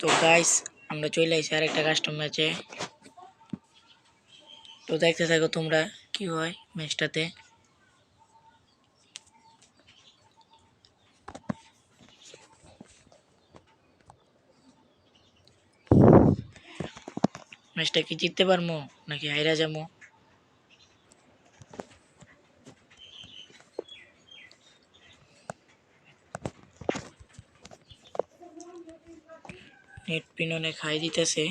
তো গাইস আমরা চলে আইছি আরেকটা কাস্টম ম্যাচে। তো দেখতে থাকো তোমরা কি হয় ম্যাচটাতে। ম্যাচটা কি জিততে পারবো নাকি হাইরা যাবো? নেট পিননে খাই দিতেছে।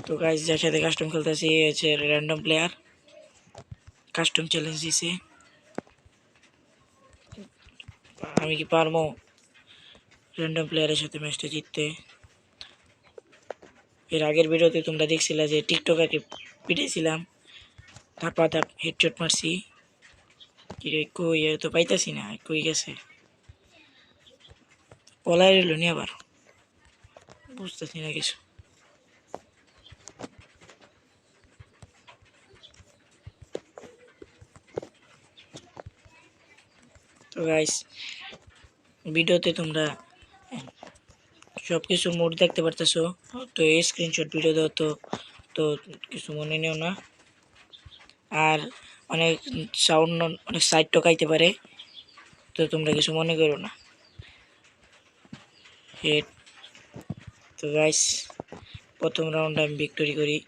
তো গাইস যার সাথে কাস্টম খেলতেছি হচ্ছে র্যান্ডম প্লেয়ার, কাস্টম চ্যালেঞ্জ দিছে। আমি কি পারবো র্যান্ডম প্লেয়ারের সাথে ম্যাচটা জিততে? এর আগের ভিডিওতে তোমরা দেখছিলা যে টিকটকারকে পিটাইছিলাম, ধাপা ধাপ হেডশট মারছি। কি রে কই তো পাইতাছি না, কই গেছে? পলাই রইল নি আবার, বুঝতেছি না কিছু। তো গাইস ভিডিওতে তোমরা সব কিছু মোড দেখতে পারতেছো। তো এই স্ক্রিনশট ভিডিও দাও তো তো কিছু মনে নিও না। আর অনেক সাউন্ড অনেক সাইড টকাইতে পারে, তো তোমরা কিছু মনে করো না। হেড। তো গাইস প্রথম রাউন্ড আমি ভিক্টোরি করি।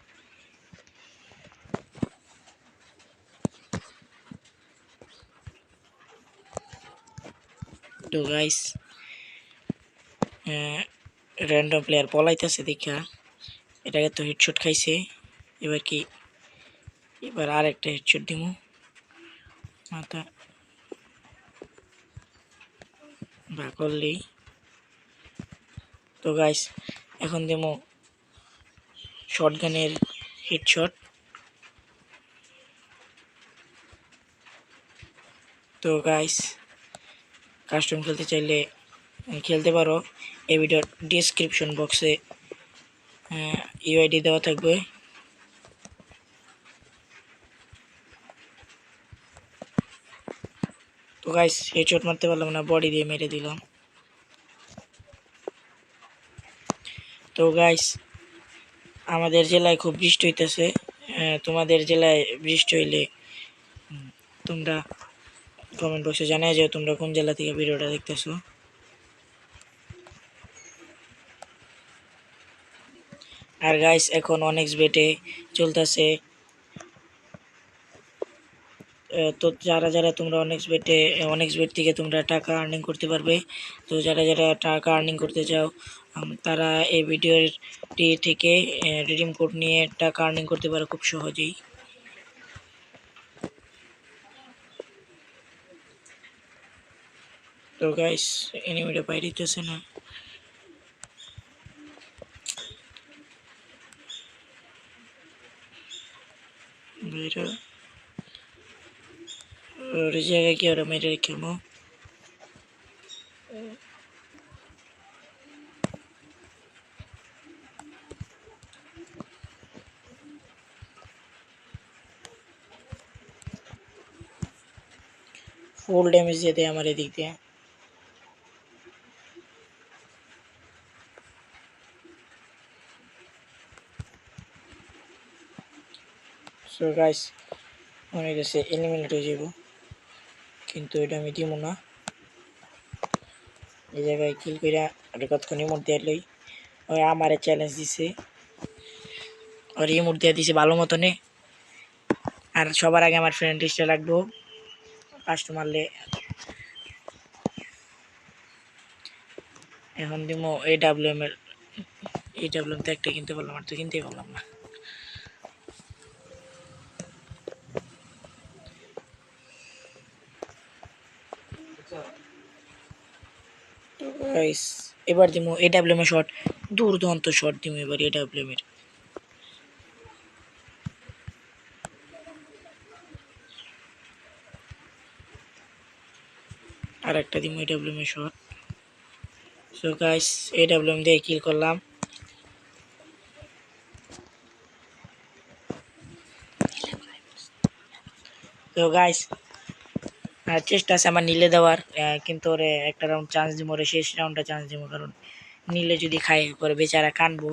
তো গাইস র্যান্ডম প্লেয়ার পলাইতেছে দেখা এটাকে তো হেডশট খাইছে। এবার কি এবার আর একটা হেডশট দিমু মাথা বা করলেই। তো গাইস এখন দিমু শটগানের হেডশট। তো গাইস কাস্টম খেলতে চাইলে খেলতে পারো। এই ভিডিওর ডিসক্রিপশন বক্সে ইউআইডি দেওয়া থাকবে। তো গাইস হেডশট মারতে পারলাম না, বডি দিয়ে মেরে দিলাম। তো গাইস আমাদের জেলায় খুব বৃষ্টি হইতেছে। তোমাদের জেলায় বৃষ্টি হইলে তোমরা কমেন্ট বক্সে জানাই যে তোমরা কোন জেলা থেকে ভিডিওটা দেখতেছো। আর গাইস এখন অনেক্স বেটে চলতেছে। তো যারা যারা তোমরা অনেক্স বেট থেকে তোমরা টাকা আর্নিং করতে পারবে। তো যারা যারা টাকা আর্নিং করতে চাও তারা এই ভিডিওটি থেকে রিডিম কোড নিয়ে টাকা আর্নিং করতে পারো খুব সহজেই। তো গাইস এনিমিটা বাইরে দিতেছে না। ওর জায়গায় কি ওরা মেরে রেখেমো। ফুল ড্যামেজ দিয়ে দেয় আমার এদিক দিয়ে। সো গাইস মনে গেছে এলিমিনেট হয়ে যাব, কিন্তু এটা আমি দিব না। এই জায়গায় কিল কইরা আর কতক্ষণ ইমোট দিয়ে লই। ওই আমারে চ্যালেঞ্জ দিছে, আর ইমোট দিয়ে দিছে ভালো মতনে। আর সবার আগে আমার ফ্রেন্ড লিস্টে লাগবো কাস্টমারলে। এখন দিব AWM এর। AWM তো একটা কিনতে পারলাম, আর তো কিনতেই পারলাম না। গাইস এবার দিব AWM এর শট, দুর্দান্ত শট দিব এবার AWM এর। আর একটা দিব AWM এর শট। সো গাইস AWM দিয়ে কিল করলাম। তো গাইস চেষ্টা আছে আমার নীলে দেওয়ার, কিন্তু ওরে একটা রাউন্ড চান্স দিব, ওরে শেষ রাউন্ডটা চান্স দিব, কারণ নীলে যদি খাই পরে বেচারা কানবো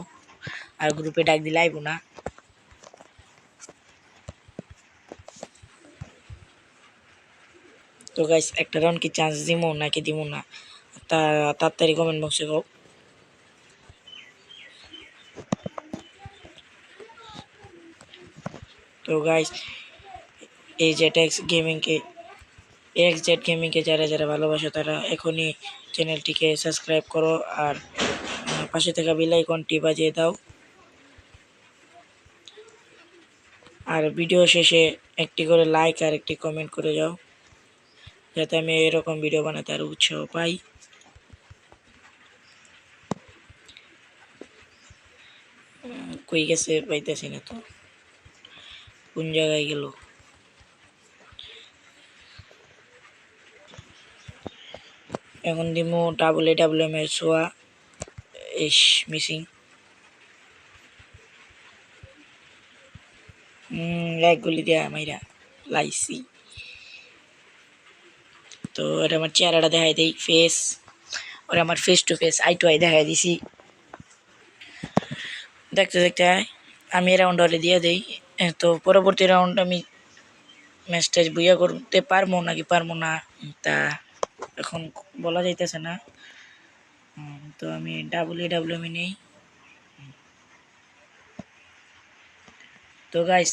আর গ্রুপে ডাক দিলে আইবো না। তো গাইস একটা রাউন্ড কি চান্স দিব নাকি দিব না, তাড়াতাড়ি কমেন্ট বক্সে কও। তো গাইস এই যে এক্স জেড গেমিংকে যারা যারা ভালোবাসো তারা এখনই চ্যানেলটিকে সাবস্ক্রাইব করো আর পাশে থাকা বেল আইকনটি বাজিয়ে দাও। আর ভিডিও শেষে একটি করে লাইক আর একটি কমেন্ট করে যাও, যাতে আমি এরকম ভিডিও বানাতে আরও উৎসাহ পাই। কই গেছে পাইতেছি না তো, কোন জায়গায় গেল? এখন দিমু WWM এর ছোঁয়া ইস মিসিং। এক গুলি দেয়া মাইরা লাইছি। তো এটা আমার চেহারাটা দেখাই দেই, ফেস ওরা আমার face to face eye to eye দেখাই দিছি। দেখতে দেখতে আমি এই রাউন্ড হলে দিয়ে দিই। তো পরবর্তী রাউন্ড আমি ম্যাচটা বুইয়া করতে পারবো নাকি পারবো না তা এখন বলা যাইতেছে না। তো আমি WWM নেই। তো গাইস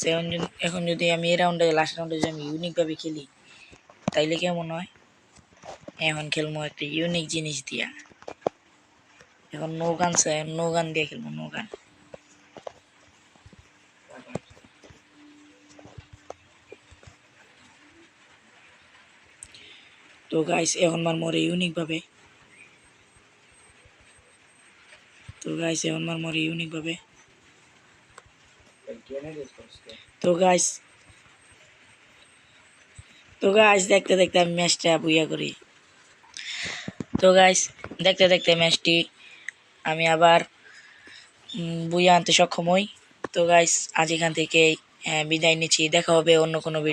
এখন যদি আমি এই রাউন্ডে লাস্ট রাউন্ডে যদি আমি ইউনিকভাবে খেলি তাইলে কেমন হয়? এখন খেলবো একটা ইউনিক জিনিস দিয়া, এখন নো গান দিয়ে খেলবো, নো গান। তো গাইস এখন মারমরে ইউনিকভাবে, তো গাইস এখন মারমরে ইউনিকভাবে। তো গাইস দেখতে দেখতে আমি ম্যাচটা বুইয়া করি। তো গাইস দেখতে দেখতে ম্যাচটি আমি আবার বুইয়া আনতে সক্ষম হই। তো গাইস আজ এখান থেকে বিদায় নিচ্ছি, দেখা হবে অন্য কোনো ভিডিও।